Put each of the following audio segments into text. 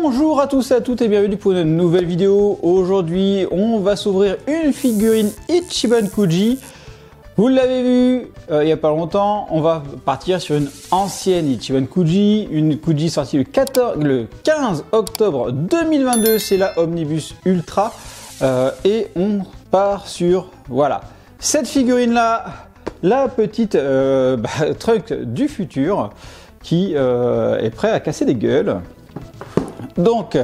Bonjour à tous et à toutes et bienvenue pour une nouvelle vidéo. Aujourd'hui, on va s'ouvrir une figurine Ichiban Kuji. Vous l'avez vu il n'y a pas longtemps, on va partir sur une ancienne Ichiban Kuji, une Kuji sortie le 15 octobre 2022, c'est la Omnibus Ultra. Et on part sur, voilà, cette figurine-là, la petite Trunks du futur, qui est prêt à casser des gueules. Donc,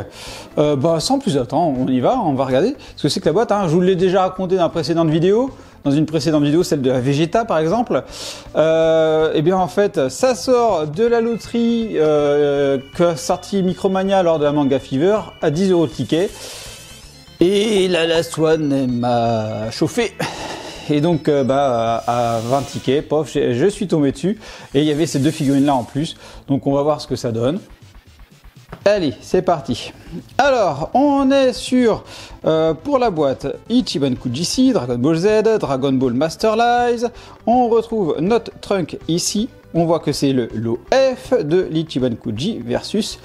sans plus attendre, on y va, on va regarder ce que c'est que la boîte. Hein. Je vous l'ai déjà raconté dans une précédente vidéo, celle de la Vegeta par exemple. Et bien en fait, ça sort de la loterie qu'a sorti Micromania lors de la Manga Fever à 10 € le ticket. Et la Last One m'a chauffé. Et donc à 20 tickets, pof, je suis tombé dessus. Et il y avait ces deux figurines là en plus. Donc on va voir ce que ça donne. Allez, c'est parti. Alors, on est sur, pour la boîte, Ichiban Kuji, Dragon Ball Z, Dragon Ball Master Lies. On retrouve notre Trunk ici. On voit que c'est le lot F de l'Ichiban Kuji versus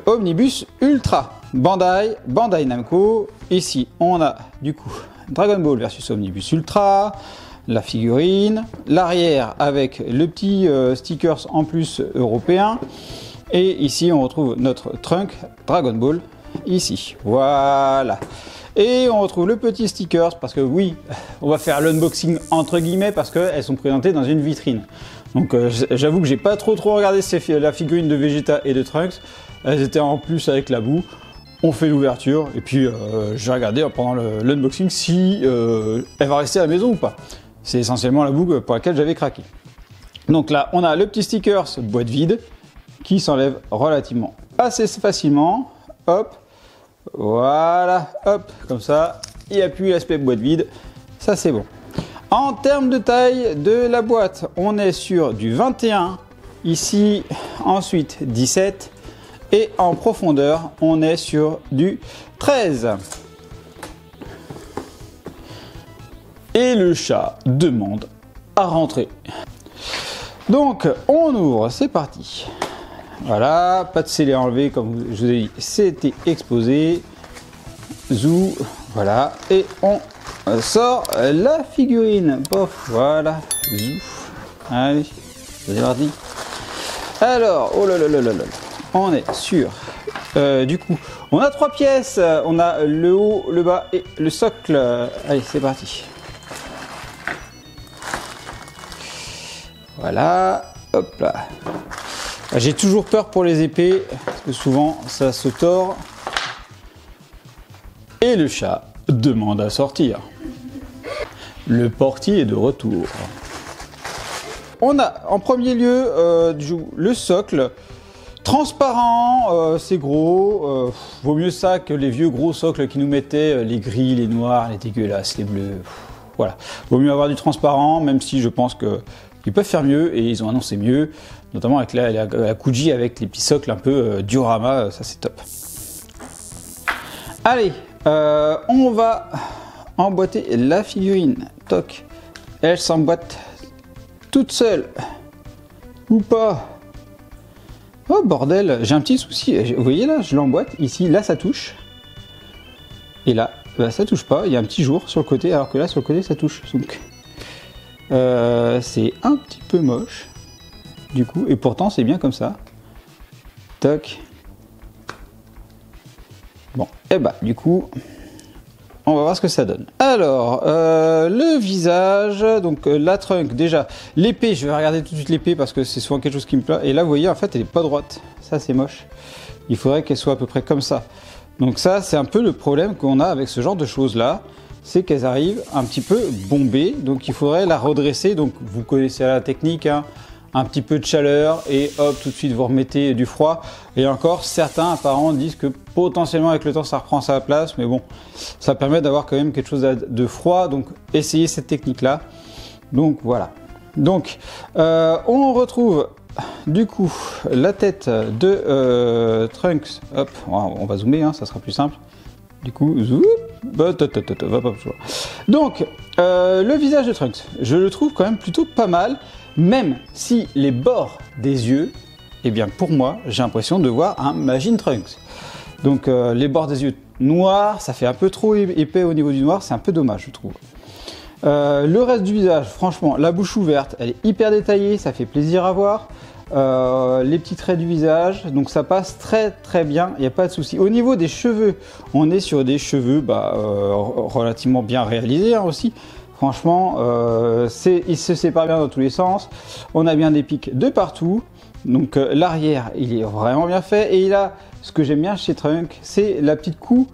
Omnibus Ultra. Bandai Namco. Ici, on a du coup Dragon Ball versus Omnibus Ultra. La figurine. L'arrière avec le petit stickers en plus européen. Et ici, on retrouve notre Trunk Dragon Ball, ici. Voilà. Et on retrouve le petit stickers, parce que oui, on va faire l'unboxing entre guillemets, parce qu'elles sont présentées dans une vitrine. Donc j'avoue que j'ai pas trop regardé la figurine de Vegeta et de Trunks. Elles étaient en plus avec la boue. On fait l'ouverture, et puis j'ai regardé pendant l'unboxing si elle va rester à la maison ou pas. C'est essentiellement la boue pour laquelle j'avais craqué. Donc là, on a le petit stickers boîte vide, qui s'enlève relativement assez facilement. Hop, voilà, hop, comme ça, il n'y a plus l'aspect boîte vide, ça c'est bon. En termes de taille de la boîte, on est sur du 21, ici, ensuite 17, et en profondeur, on est sur du 13. Et le chat demande à rentrer. Donc, on ouvre, c'est parti. Voilà, pas de scellé enlevé, comme je vous ai dit, c'était exposé. Zou, voilà, et on sort la figurine. Pof, voilà, zou. Allez, c'est parti. Alors, oh là là là là là, on est sur. Du coup, on a 3 pièces. On a le haut, le bas et le socle. Allez, c'est parti. Voilà, hop là. J'ai toujours peur pour les épées, parce que souvent ça se tord. Et le chat demande à sortir. Le portier est de retour. On a en premier lieu le socle. Transparent, c'est gros. Vaut mieux ça que les vieux gros socles qui nous mettaient, les gris, les noirs, les dégueulasses, les bleus. Voilà. Vaut mieux avoir du transparent, même si je pense qu'ils peuvent faire mieux, et ils ont annoncé mieux. Notamment avec la Kuji avec les petits socles un peu diorama, ça c'est top. Allez, on va emboîter la figurine. Toc, elle s'emboîte toute seule. Ou pas. Oh bordel, j'ai un petit souci. Vous voyez là, je l'emboîte ici, là ça touche. Et là, ça touche pas, il y a un petit jour sur le côté, alors que là sur le côté ça touche. Donc, c'est un petit peu moche. Du coup, et pourtant c'est bien comme ça. Toc. Bon, et du coup, on va voir ce que ça donne. Alors, le visage, donc la trunk, déjà, l'épée, je vais regarder tout de suite l'épée parce que c'est souvent quelque chose qui me plaît. Et là, vous voyez, en fait, elle n'est pas droite. Ça, c'est moche. Il faudrait qu'elle soit à peu près comme ça. Donc ça, c'est un peu le problème qu'on a avec ce genre de choses-là. C'est qu'elles arrivent un petit peu bombées. Donc il faudrait la redresser. Donc vous connaissez la technique, hein. Un petit peu de chaleur et hop, tout de suite vous remettez du froid. Et encore, certains apparemment disent que potentiellement avec le temps ça reprend sa place, mais bon, ça permet d'avoir quand même quelque chose de froid, donc essayez cette technique là. Donc voilà. Donc on retrouve du coup la tête de Trunks. Hop, on va zoomer, hein, ça sera plus simple. Du coup, zoom. Donc le visage de Trunks, je le trouve quand même plutôt pas mal. Même si les bords des yeux eh bien pour moi, j'ai l'impression de voir un Majin Trunks. Donc les bords des yeux noirs, ça fait un peu trop épais au niveau du noir, c'est un peu dommage je trouve. Le reste du visage, franchement, la bouche ouverte, elle est hyper détaillée, ça fait plaisir à voir. Les petits traits du visage, donc ça passe très bien, il n'y a pas de souci. Au niveau des cheveux, on est sur des cheveux relativement bien réalisés hein, aussi. Franchement, il se sépare bien dans tous les sens. On a bien des pics de partout. Donc l'arrière, il est vraiment bien fait. Et il a, ce que j'aime bien chez Trunks, c'est la petite coupe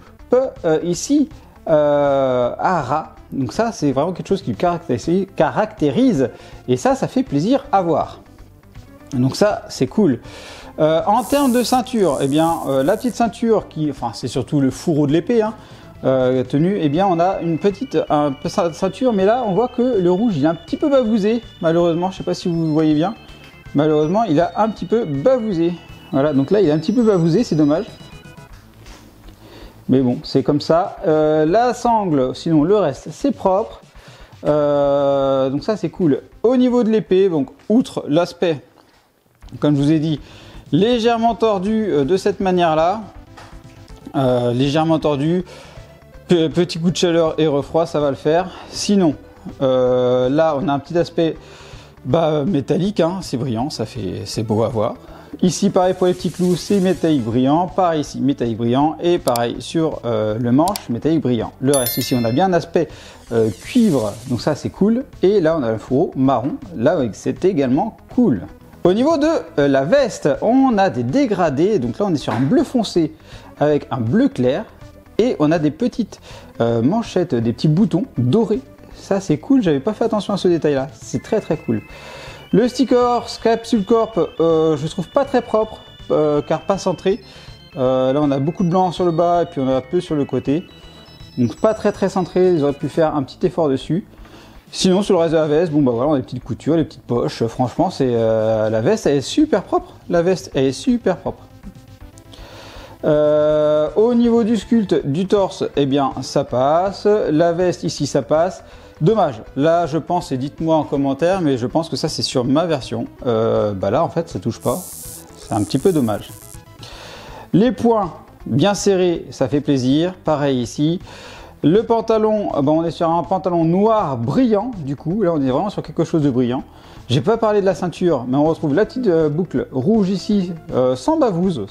ici à ras. Donc ça, c'est vraiment quelque chose qui le caractérise. Et ça fait plaisir à voir. Donc ça, c'est cool. En termes de ceinture, eh bien, la petite ceinture c'est surtout le fourreau de l'épée, hein, tenue, eh bien, on a une petite ceinture, mais là, on voit que le rouge, il est un petit peu bavousé, malheureusement. Je ne sais pas si vous voyez bien. Malheureusement, il a un petit peu bavousé. Voilà, donc là, il est un petit peu bavousé, c'est dommage. Mais bon, c'est comme ça. La sangle, sinon, le reste, c'est propre. Donc ça, c'est cool. Au niveau de l'épée, donc, outre l'aspect, comme je vous ai dit, légèrement tordu de cette manière-là. Légèrement tordu. Petit coup de chaleur et refroid, ça va le faire. Sinon, là, on a un petit aspect métallique. Hein, c'est brillant, c'est beau à voir. Ici, pareil pour les petits clous, c'est métallique brillant. Pareil ici, métallique brillant. Et pareil sur le manche, métallique brillant. Le reste ici, on a bien un aspect cuivre. Donc ça, c'est cool. Et là, on a le fourreau marron. Là, c'est également cool. Au niveau de la veste, on a des dégradés. Donc là, on est sur un bleu foncé avec un bleu clair. Et on a des petites manchettes, des petits boutons dorés. Ça, c'est cool. J'avais pas fait attention à ce détail-là. C'est très cool. Le sticker Capsule Corp, je trouve pas très propre, car pas centré. Là, on a beaucoup de blanc sur le bas et puis on a peu sur le côté. Donc pas très centré. Ils auraient pu faire un petit effort dessus. Sinon, sur le reste de la veste, voilà, on a des petites coutures, les petites poches. Franchement, la veste, elle est super propre. La veste, elle est super propre. Au niveau du sculpte du torse, eh bien, ça passe. La veste ici, ça passe. Dommage. Là, je pense, et dites-moi en commentaire, mais je pense que ça, c'est sur ma version. Là, en fait, ça touche pas. C'est un petit peu dommage. Les poings bien serrés, ça fait plaisir. Pareil ici. Le pantalon, on est sur un pantalon noir brillant, du coup, là on est vraiment sur quelque chose de brillant. J'ai pas parlé de la ceinture, mais on retrouve la petite boucle rouge ici, sans bavouze,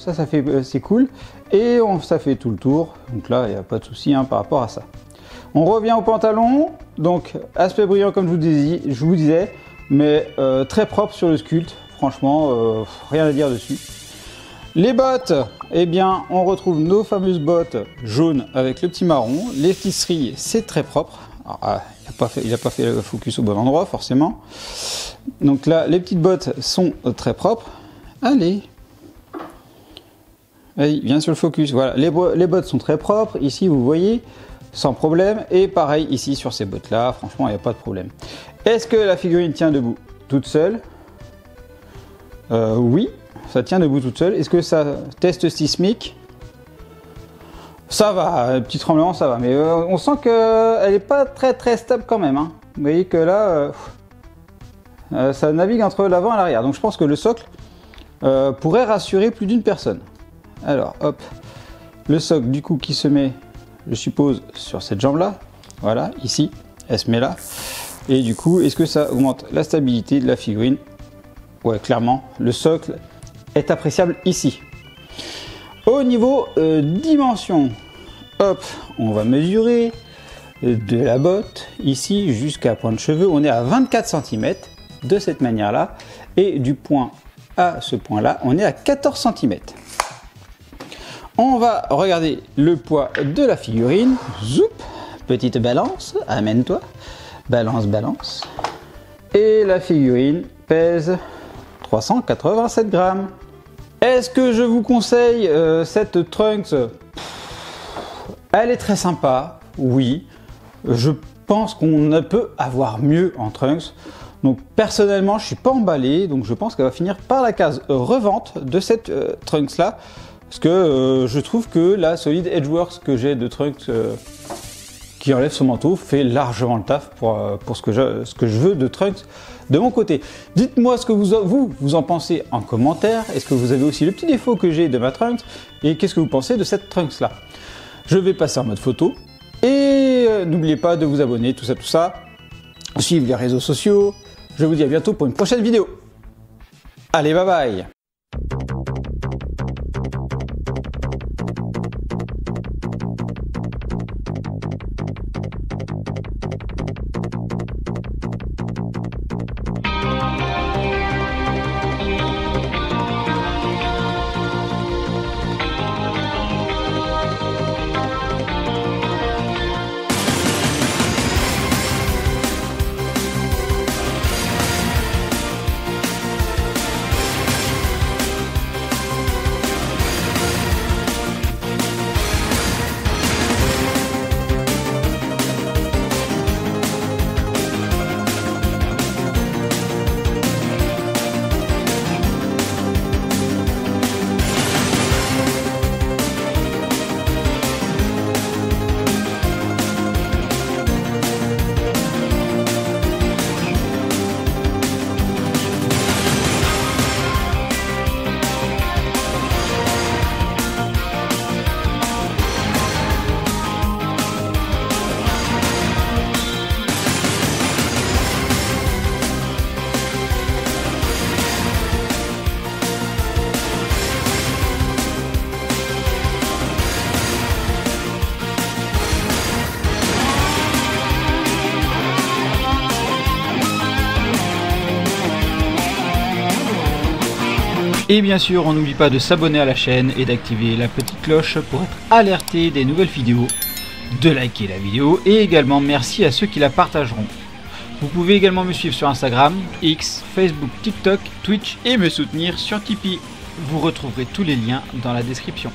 c'est cool. Et ça fait tout le tour, donc là il n'y a pas de souci hein, par rapport à ça. On revient au pantalon, donc aspect brillant comme je vous disais, mais très propre sur le sculpte, franchement, rien à dire dessus. Les bottes, eh bien, on retrouve nos fameuses bottes jaunes avec le petit marron. Les tisseries, c'est très propre. Alors, il n'a pas fait le focus au bon endroit, forcément. Donc là, les petites bottes sont très propres. Allez, viens sur le focus. Voilà, les bottes sont très propres. Ici, vous voyez, sans problème. Et pareil, ici, sur ces bottes-là, franchement, il n'y a pas de problème. Est-ce que la figurine tient debout toute seule? Oui. Ça tient debout toute seule. Est-ce que ça teste sismique? Ça va, petit tremblement, ça va. Mais on sent qu'elle n'est pas très stable quand même. Hein. Vous voyez que là, ça navigue entre l'avant et l'arrière. Donc je pense que le socle pourrait rassurer plus d'une personne. Alors, hop. Le socle, du coup, qui se met, je suppose, sur cette jambe-là. Voilà, ici. Elle se met là. Et du coup, est-ce que ça augmente la stabilité de la figurine? Ouais, clairement. Le socle est appréciable ici. Au niveau dimension, hop, on va mesurer de la botte ici jusqu'à point de cheveux. On est à 24 cm de cette manière-là. Et du point à ce point-là, on est à 14 cm. On va regarder le poids de la figurine. Zoup, petite balance, amène-toi. Balance, balance. Et la figurine pèse 387 grammes. Est-ce que je vous conseille cette Trunks? Elle est très sympa, oui. Je pense qu'on peut avoir mieux en Trunks. Donc personnellement, je suis pas emballé. Donc je pense qu'elle va finir par la case revente de cette Trunks là. Parce que je trouve que la Solid Edgeworks que j'ai de Trunks, qui enlève son manteau fait largement le taf pour ce que je veux de Trunks de mon côté. Dites-moi ce que vous en pensez en commentaire. Est-ce que vous avez aussi le petit défaut que j'ai de ma Trunks et qu'est-ce que vous pensez de cette Trunks là? Je vais passer en mode photo et n'oubliez pas de vous abonner, tout ça, suivre les réseaux sociaux. Je vous dis à bientôt pour une prochaine vidéo. Allez, bye bye. Et bien sûr, on n'oublie pas de s'abonner à la chaîne et d'activer la petite cloche pour être alerté des nouvelles vidéos, de liker la vidéo et également merci à ceux qui la partageront. Vous pouvez également me suivre sur Instagram, X, Facebook, TikTok, Twitch et me soutenir sur Tipeee. Vous retrouverez tous les liens dans la description.